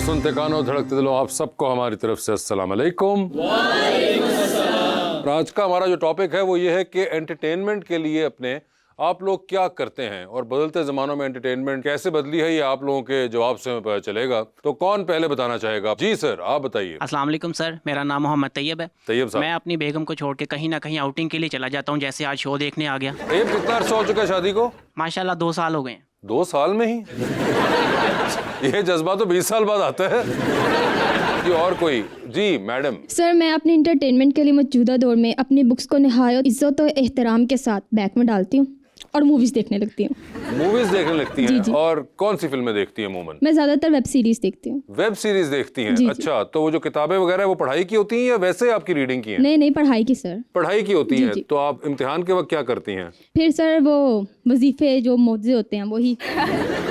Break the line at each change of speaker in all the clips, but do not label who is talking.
सुनते कानों धड़कते दिलों, आप सबको हमारी तरफ से अस्सलाम वालेकुम। आज का हमारा जो टॉपिक है वो ये है कि एंटरटेनमेंट के लिए अपने आप लोग क्या करते हैं और बदलते ज़मानों में एंटरटेनमेंट कैसे बदली है, ये आप लोगों के जवाब से हमें पता चलेगा। तो कौन पहले बताना चाहेगा? जी सर, आप बताइए।
अस्सलाम वालेकुम सर, मेरा नाम मोहम्मद तैयब है।
तैयब साहब,
मैं अपनी बेगम को छोड़ के कहीं ना कहीं आउटिंग के लिए चला जाता हूँ, जैसे आज शो देखने आ गया।
ये कितना अर्सा हो चुका है शादी को?
माशाल्लाह 2 साल हो गए हैं।
2 साल में ही? ये जज्बा तो 20 साल बाद आता है। जी और कोई? जी मैडम।
सर, मैं अपने इंटरटेनमेंट के लिए मौजूदा दौर में अपनी बुक्स को नहायत इज्जत और एहतराम के साथ बैग में डालती हूँ और मूवीज देखने लगती हूँ।
मूवीज देखने लगती हैं?
जी, जी।
और कौन सी फिल्में देखती हैं अमूमन?
मैं ज्यादातर वेब सीरीज देखती हूँ।
वेब सीरीज देखती हैं?
जी, जी।
अच्छा, तो वो जो किताबें वगैरह वो पढ़ाई की होती हैं या वैसे आपकी रीडिंग की हैं?
नहीं नहीं, पढ़ाई की सर।
पढ़ाई की होती
जी,
हैं।
जी।
तो आप इम्तिहान के वक्त क्या करती हैं?
फिर सर वो वजीफे जो मौजे होते हैं वही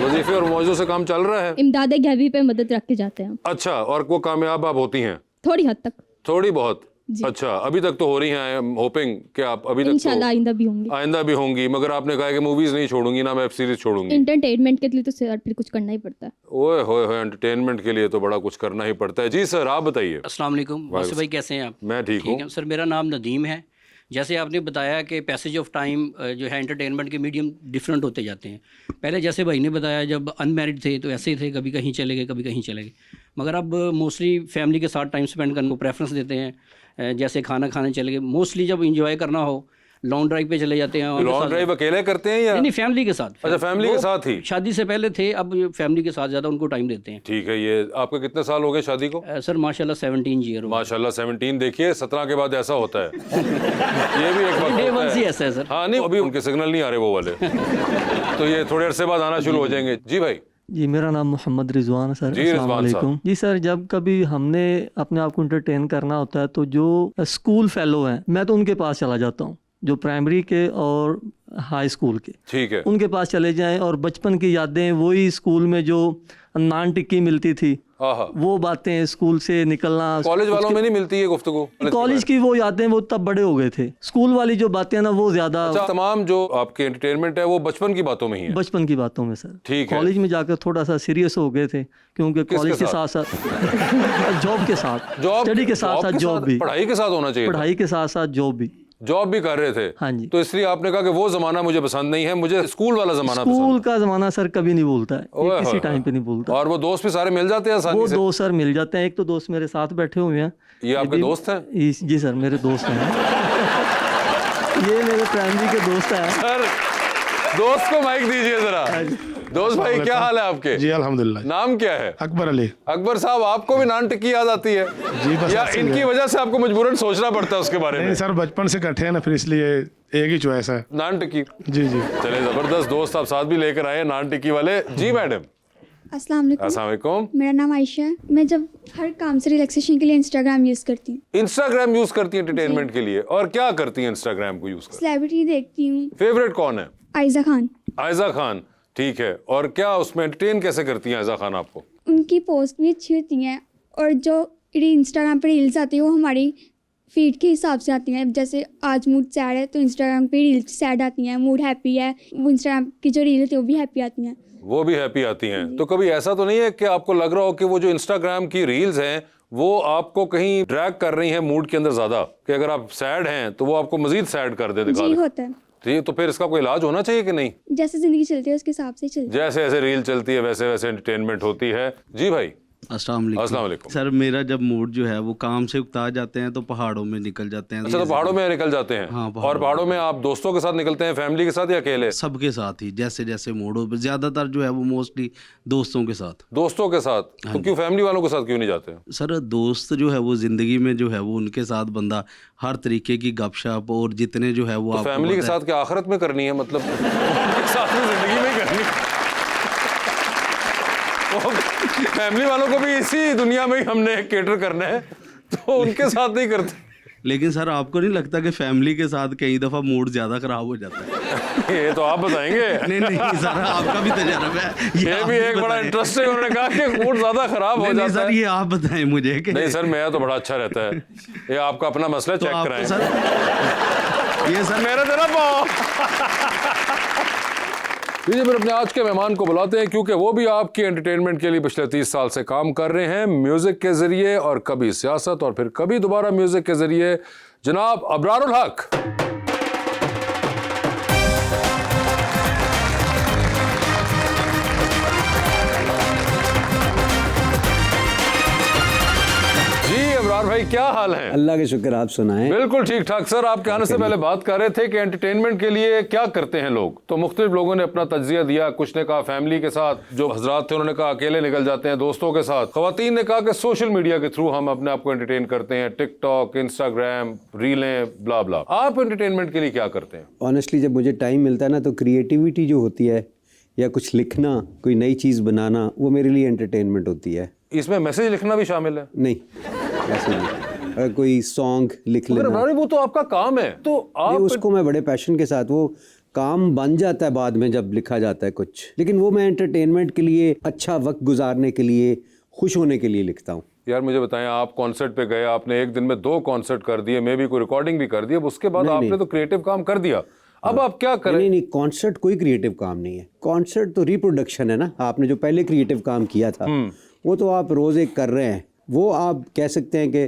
वजीफे और मौजों से काम चल रहा है?
इमदाद गैबी पे मदद रख के जाते हैं।
अच्छा, और वो कामयाब आप होती हैं?
थोड़ी हद तक।
थोड़ी बहुत?
जी।
अच्छा, अभी तक तो हो रही हैं। आई एम होपिंग कि आप अभी तक
इंशाल्लाह आइंदा भी होंगी।
आइंदा भी होंगी, मगर आपने कहा कि मूवीज नहीं छोड़ूंगी ना वेब सीरीज छोड़ूंगी।
इंटरटेनमेंट के लिए तो सर फिर कुछ करना ही पड़ता है।
ओए होए होए, एंटरटेनमेंट के लिए तो बड़ा कुछ करना ही पड़ता है। जी सर, आप बताइए।
अस्सलाम वालेकुम वासिफ भाई, कैसे हैं आप?
मैं ठीक हूँ।
है सर, मेरा नाम नदीम है। जैसे आपने बताया कि पैसेज ऑफ टाइम जो है एंटरटेनमेंट के मीडियम डिफरेंट होते जाते हैं। पहले जैसे भाई ने बताया जब अनमैरिड थे तो ऐसे ही थे, कभी कहीं चले गए कभी कहीं चले गए, मगर अब मोस्टली फैमिली के साथ टाइम स्पेंड करने को प्रेफरेंस देते हैं। जैसे खाना खाने चले गए, मोस्टली जब इंजॉय करना हो लॉन्ग ड्राइव पे चले जाते हैं।
लॉन्ग ड्राइव अकेले करते हैं या?
नहीं, फैमिली के साथ।
अच्छा, फैमिली के साथ ही?
शादी से पहले थे, अब फैमिली के साथ ज़्यादा उनको टाइम देते हैं।
ठीक है। ये आपके कितने साल हो गए शादी को?
सर माशाल्लाह 17 ईयर हो।
माशाल्लाह 17। देखिए 17 के बाद ऐसा होता है। ये भी एक वक्त
डे
होता
वन से
है।
ऐसा है सर।
हाँ नहीं, अभी उनके सिग्नल नहीं आ रहे वो वाले। तो ये थोड़े अरसे बाद आना शुरू हो जाएंगे। जी भाई।
जी, मेरा नाम मोहम्मद रिजवान है सर।
जी,
अस्सलाम
रिजवान
वालेकुम।
साहब।
जी सर, जब कभी हमने अपने आप को एंटरटेन करना होता है तो जो स्कूल फेलो हैं मैं तो उनके पास चला जाता हूँ, जो प्राइमरी के और हाई स्कूल के,
ठीक है।
उनके पास चले जाएं और बचपन की यादें, वही स्कूल में जो नान टिक्की मिलती थी,
हाँ हाँ।
वो बातें, स्कूल से निकलना।
कॉलेज वालों में नहीं मिलती है गुफ्तगू?
कॉलेज की वो यादें वो तब बड़े हो गए थे, स्कूल वाली जो बातें हैं ना वो ज्यादा।
अच्छा, तमाम जो आपके एंटरटेनमेंट है वो बचपन की बातों में ही है?
बचपन की बातों में सर।
ठीक है।
कॉलेज में जाकर थोड़ा सा सीरियस हो गए थे, क्योंकि कॉलेज के साथ साथ जॉब के साथ, स्टडी के साथ साथ जॉब भी,
पढ़ाई के साथ होना चाहिए।
पढ़ाई के साथ साथ जॉब भी
कर रहे थे?
हाँ जी।
तो इसलिए आपने कहा कि वो जमाना मुझे पसंद नहीं है, मुझे स्कूल वाला जमाना पसंद
स्कूल का जमाना सर कभी नहीं भूलता है,
ओए
ये किसी
होए
टाइम पे नहीं भूलता।
और वो दोस्त भी सारे मिल जाते हैं आसानी
वो
से?
दोस्त सर मिल जाते हैं। एक तो दोस्त मेरे साथ बैठे हुए हैं।
ये आपके दोस्त हैं?
जी सर, मेरे दोस्त हैं। ये मेरे प्राइमरी के दोस्त हैं।
सर, दोस्त को माइक दीजिए जरा। दोस्त भाई, क्या हाल है आपके?
जी अल्हम्दुलिल्लाह।
नाम क्या है?
अकबर अली।
अकबर साहब, आपको भी नान टिक्की याद आती है?
जी, बस
या
ऐसे ही
इनकी
है।
वजह से आपको मजबूरन सोचना पड़ता है उसके बारे में?
नहीं सर, बचपन से इकट्ठे हैं ना, फिर इसलिए एक ही चॉइस है।
नान टिक्की।
जी जी।
चले, जबरदस्त दोस्त आप साथ भी लेकर आए नान टिक्की वाले। जी मैडम।
अस्सलाम वालेकुम।
अस्सलाम वालेकुम।
मेरा नाम आयशा है। मैं जब हर काम से रिलैक्सेशन के लिए इंस्टाग्राम यूज़ करती हूँ।
इंस्टाग्राम यूज करती है एंटरटेनमेंट के लिए? और क्या करती है इंस्टाग्राम को यूज कर?
सेलिब्रिटी देखती हूँ।
फेवरेट कौन है?
आयजा खान।
आयजा खान, ठीक है। और क्या उसमें एंटरटेन कैसे करती हैं आयजा खान आपको?
उनकी पोस्ट भी अच्छी होती हैं और जो इंस्टाग्राम पे रील्स आती है वो हमारी फीड के हिसाब से आती हैं। जैसे आज मूड सैड है तो इंस्टाग्राम पे रील्स सैड आती हैं, मूड हैप्पी है वो इंस्टाग्राम की जो रील होती है वो भी हैप्पी आती हैं।
वो भी हैप्पी आती हैं? तो कभी ऐसा तो नहीं है कि आपको लग रहा हो कि वो जो इंस्टाग्राम की रील्स हैं वो आपको कहीं ड्रैग कर रही हैं मूड के अंदर ज्यादा, कि अगर आप सैड हैं तो वो आपको मजीद सैड कर दे, दिखा
जी
दे?
होता है।
ठीक, तो फिर इसका कोई इलाज होना चाहिए कि नहीं?
जैसे ज़िंदगी चलती है उसके हिसाब से चलती है।
जैसे जैसे रील चलती है वैसे वैसे एंटरटेनमेंट होती है। जी भाई।
अस्सलाम
अस्सलाम
वालेकुम।
वालेकुम।
सर, मेरा जब मूड जो है वो काम से उकता जाते हैं तो पहाड़ों में निकल जाते हैं।
अच्छा, तो पहाड़ों में निकल जाते हैं?
हाँ,
और पहाड़ों में आप दोस्तों के साथ निकलते हैं, फैमिली के साथ या अकेले?
सबके साथ ही, जैसे जैसे मूड हो। ज्यादातर जो है वो मोस्टली दोस्तों के साथ।
दोस्तों के साथ? तो क्यों फैमिली वालों के साथ क्यों नहीं जाते?
सर, दोस्त जो है वो जिंदगी में जो है वो उनके साथ बंदा हर तरीके की गपशप और जितने जो है वो
तो फैमिली के साथ क्या आखिरत में करनी है? मतलब साथ में जिंदगी में करनी है? फैमिली वालों को भी इसी दुनिया में ही हमने केटर करना है, तो उनके साथ नहीं करते।
लेकिन सर, आपको नहीं लगता कि फैमिली के साथ कई दफा मूड ज्यादा खराब हो जाता है?
ये तो आप बताएंगे।
नहीं नहीं सर, आपका भी तजुर्बा है।
ये भी एक बड़ा इंटरेस्टिंग, उन्होंने कहा कि मूड ज्यादा खराब हो जाता
सर,
है।
ये आप बताएं मुझे कि
नहीं सर, मेरा तो बड़ा अच्छा रहता है। ये आपका अपना मसला,
तो
चेक
आपको
कराएं।
सर, ये सर
मेरा तेरा पाओ। लीजिए फिर अपने आज के मेहमान को बुलाते हैं, क्योंकि वो भी आपके एंटरटेनमेंट के लिए पिछले 30 साल से काम कर रहे हैं, म्यूजिक के जरिए, और कभी सियासत और फिर कभी दोबारा म्यूजिक के जरिए। जनाब अबरारुल हक। अबरार भाई क्या हाल है?
अल्लाह के शुक्र, आप सुनाएं।
बिल्कुल ठीक ठाक सर। आपके आने से पहले बात कर रहे थे कि एंटरटेनमेंट के लिए क्या करते हैं लोग, तो मुख्तलिफ लोगों ने अपना तज्जिया दिया। कुछ ने कहा फैमिली के साथ, जो हजरात थे उन्होंने कहा अकेले निकल जाते हैं दोस्तों के साथ, खवातीन ने कहा कि सोशल मीडिया के थ्रू हम अपने आप को एंटरटेन करते हैं, टिकटॉक, इंस्टाग्राम, रीलें, ब्ला ब्ला। आप एंटरटेनमेंट के लिए क्या करते हैं?
ऑनेस्टली जब मुझे टाइम मिलता है ना, तो क्रिएटिविटी जो होती है या कुछ लिखना, कोई नई चीज़ बनाना, वो मेरे लिए एंटरटेनमेंट होती है।
इसमें मैसेज लिखना भी शामिल है?
नहीं, ऐसे नहीं। अगर कोई सॉन्ग लिख लेना,
वो तो आपका काम है, तो आप
उसको मैं बड़े पैशन के साथ, वो काम बन जाता है बाद में जब लिखा जाता है कुछ, लेकिन वो मैं एंटरटेनमेंट के लिए, अच्छा वक्त गुजारने के लिए, खुश होने के लिए लिखता हूँ।
यार मुझे बताएं, आप कॉन्सर्ट पे गए, आपने एक दिन में 2 कॉन्सर्ट कर दिए, मे भी कोई रिकॉर्डिंग भी कर दी, अब उसके बाद आपने तो क्रिएटिव काम कर दिया, अब आप क्या करें?
नहीं, कॉन्सर्ट कोई क्रिएटिव काम नहीं है। कॉन्सर्ट तो रिप्रोडक्शन है ना। आपने जो पहले क्रिएटिव काम किया था वो तो आप रोज़ एक कर रहे हैं, वो आप कह सकते हैं कि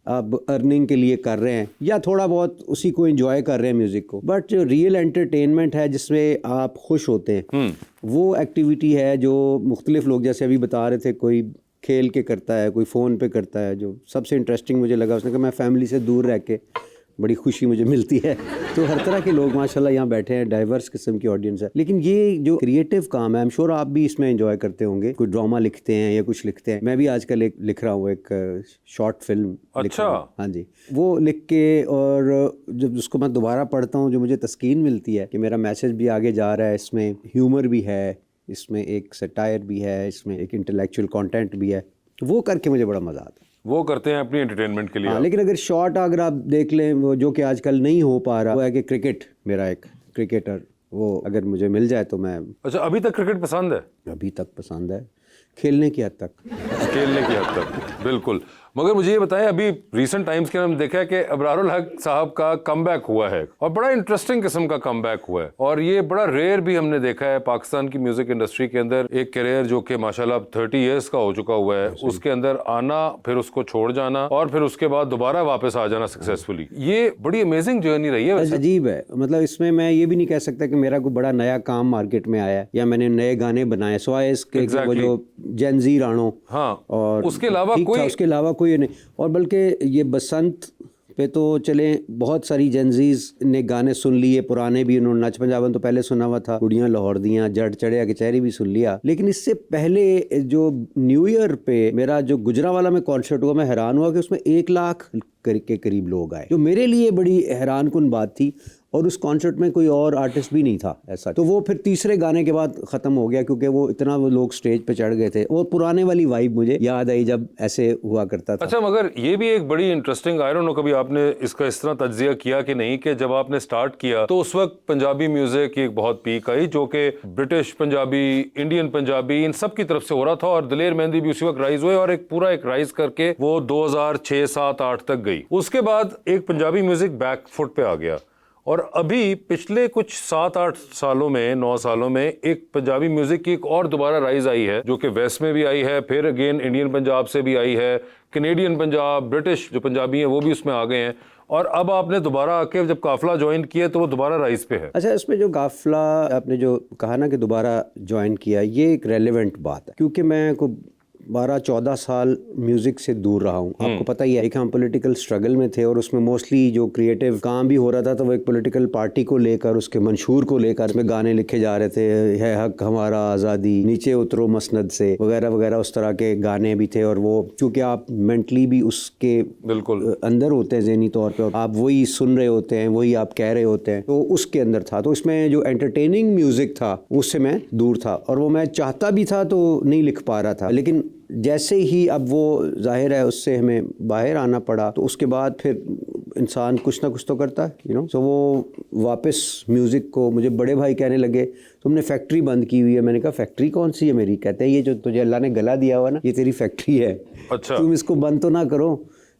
आप अर्निंग के लिए कर रहे हैं या थोड़ा बहुत उसी को एंजॉय कर रहे हैं म्यूज़िक को। बट जो रियल एंटरटेनमेंट है जिसमें आप खुश होते हैं, वो एक्टिविटी है जो मुख्तलिफ लोग, जैसे अभी बता रहे थे, कोई खेल के करता है, कोई फ़ोन पे करता है। जो सबसे इंटरेस्टिंग मुझे लगा, उसने कहा मैं फैमिली से दूर रह के बड़ी खुशी मुझे मिलती है। तो हर तरह के लोग माशाल्लाह यहाँ बैठे हैं, डाइवर्स किस्म की ऑडियंस है। लेकिन ये जो क्रिएटिव काम है, आई एम श्योर आप भी इसमें एंजॉय करते होंगे। कोई ड्रामा लिखते हैं या कुछ लिखते हैं। मैं भी आजकल एक लिख रहा हूँ, एक शॉर्ट फिल्म।
अच्छा।
हाँ जी, वो लिख के, और जब उसको मैं दोबारा पढ़ता हूँ, जो मुझे तस्कीन मिलती है कि मेरा मैसेज भी आगे जा रहा है, इसमें ह्यूमर भी है, इसमें एक सटायर भी है, इसमें एक इंटेलेक्चुअल कंटेंट भी है, वो करके मुझे बड़ा मज़ा आता है।
वो करते हैं अपनी एंटरटेनमेंट के लिए।
हाँ, लेकिन अगर शॉर्ट अगर आप देख लें, वो जो कि आजकल नहीं हो पा रहा, वो है कि क्रिकेट, मेरा एक क्रिकेटर, वो अगर मुझे मिल जाए तो मैं।
अच्छा, अभी तक क्रिकेट पसंद है?
अभी तक पसंद है, खेलने की हद तक।
खेलने की हद तक, बिल्कुल। मगर मुझे ये बताएं, अभी रीसेंट टाइम्स के हमने देखा है कि अबरारुल हक साहब का कमबैक हुआ है, और बड़ा इंटरेस्टिंग किस्म का कमबैक हुआ है, और ये बड़ा रेयर भी हमने देखा है पाकिस्तान की म्यूजिक इंडस्ट्री के अंदर। एक करियर जो कि माशाल्लाह 30 इयर्स का हो चुका हुआ है, उसके अंदर आना, फिर उसको छोड़ जाना, और फिर उसके बाद दोबारा वापस आ जाना सक्सेसफुली। ये बड़ी अमेजिंग जर्नी रही है।
अजीब है, मतलब इसमें मैं ये भी नहीं कह सकता कि मेरा कोई बड़ा नया काम मार्केट में आया है या मैंने नए गाने बनाए, सवाए इसके वो जो जेन ज़ी रानो,
हाँ,
और
उसके अलावा
कोई नहीं। और बल्कि ये बसंत पे तो चले, बहुत सारी जेनजीज ने गाने सुन लिए, पुराने भी। उन्होंने नच पंजाबन तो पहले सुना हुआ था, कुड़ियाँ लाहौर दियाँ, जट चढ़िया कचहरी भी सुन लिया। लेकिन इससे पहले जो न्यू ईयर पे मेरा जो गुजरावाला में कॉन्सर्ट हुआ, मैं हैरान हुआ कि उसमें 1 लाख के करीब लोग आए, जो मेरे लिए बड़ी हैरान कुन बात थी। और उस कॉन्सर्ट में कोई और आर्टिस्ट भी नहीं था ऐसा। तो वो फिर तीसरे गाने के बाद ख़त्म हो गया, क्योंकि वो इतना वो लोग स्टेज पे चढ़ गए थे। और पुराने वाली वाइब मुझे याद आई जब ऐसे हुआ करता था।
अच्छा, मगर ये भी एक बड़ी इंटरेस्टिंग, आई डोंट नो कभी आपने इसका इस तरह तज्जिया किया कि नहीं, कि जब आपने स्टार्ट किया तो उस वक्त पंजाबी म्यूजिक की एक बहुत पीक आई, जो कि ब्रिटिश पंजाबी, इंडियन पंजाबी, इन सब की तरफ से हो रहा था, और दिलेर मेहंदी भी उसी वक्त राइज हुए, और एक पूरा एक राइज करके वो 2006, 7, 8 तक गई। उसके बाद एक पंजाबी म्यूजिक बैक फुट पे आ गया, और अभी पिछले कुछ 7-8 सालों में, 9 सालों में, एक पंजाबी म्यूजिक की एक और दोबारा राइज आई है, जो कि वेस्ट में भी आई है, फिर अगेन इंडियन पंजाब से भी आई है, कैनेडियन पंजाब, ब्रिटिश जो पंजाबी हैं वो भी उसमें आ गए हैं, और अब आपने दोबारा आके जब काफिला ज्वाइन किया तो वो दोबारा राइज पे है।
अच्छा, इसमें जो काफिला आपने जो कहा ना कि दोबारा ज्वाइन किया, ये एक रेलेवेंट बात है, क्योंकि मैं को 12-14 साल म्यूज़िक से दूर रहा हूँ। आपको पता ही है, एक हम पॉलिटिकल स्ट्रगल में थे, और उसमें मोस्टली जो क्रिएटिव काम भी हो रहा था तो वो एक पॉलिटिकल पार्टी को लेकर, उसके मंशूर को लेकर उसमें गाने लिखे जा रहे थे, है हक हमारा आज़ादी, नीचे उतरो मसनद से, वगैरह वगैरह, उस तरह के गाने भी थे। और वो क्योंकि आप मेंटली भी उसके
बिल्कुल
अंदर होते हैं, ज़हनी तौर पर आप वही सुन रहे होते हैं, वही आप कह रहे होते हैं, तो उसके अंदर था। तो इसमें जो एंटरटेनिंग म्यूज़िक था उससे मैं दूर था, और वो मैं चाहता भी था तो नहीं लिख पा रहा था। लेकिन जैसे ही अब वो जाहिर है उससे हमें बाहर आना पड़ा, तो उसके बाद फिर इंसान कुछ ना कुछ तो करता है, यू नो। सो वो वापस म्यूज़िक को, मुझे बड़े भाई कहने लगे तुमने फैक्ट्री बंद की हुई है। मैंने कहा फैक्ट्री कौन सी है मेरी? कहते हैं ये जो तुझे अल्लाह ने गला दिया हुआ ना, ये तेरी फैक्ट्री है।
अच्छा।
तुम इसको बंद तो ना करो,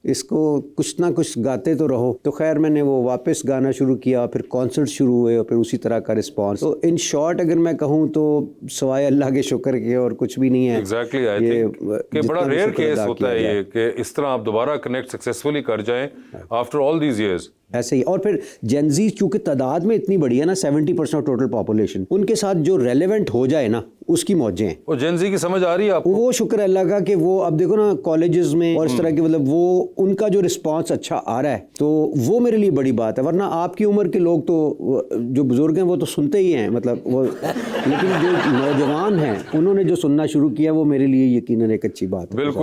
इसको कुछ ना कुछ गाते तो रहो। तो खैर मैंने वो वापस गाना शुरू किया, फिर कॉन्सर्ट शुरू हुए और फिर उसी तरह का रिस्पांस। तो इन शॉर्ट अगर मैं कहूँ तो सवाए अल्लाह के शुक्र के और कुछ भी नहीं है।
एग्जैक्टली, आई थिंक कि बड़ा रेयर केस होता है ये कि इस तरह आप दोबारा कनेक्ट सक्सेसफुली कर जाएं आफ्टर ऑल दीज इयर्स।
ऐसे ही। और फिर जेनजी चूंकि तादाद में इतनी बड़ी है ना, 70% टोटल पॉपुलेशन, उनके साथ जो रेलेवेंट हो जाए ना उसकी मौजें हैं।
और जेनजी की समझ आ रही है आपको?
वो शुक्र है अल्लाह का कि वो अब देखो ना कॉलेजेस में और इस तरह के मतलब वो उनका जो रिस्पांस अच्छा आ रहा है, तो वो मेरे लिए बड़ी बात है। वरना आपकी उम्र के लोग तो जो बुजुर्ग हैं वो तो सुनते ही हैं, मतलब वो, लेकिन जो नौजवान हैं उन्होंने जो सुनना शुरू किया वो मेरे लिए यकीनन एक अच्छी बात है।
बिल्कुल।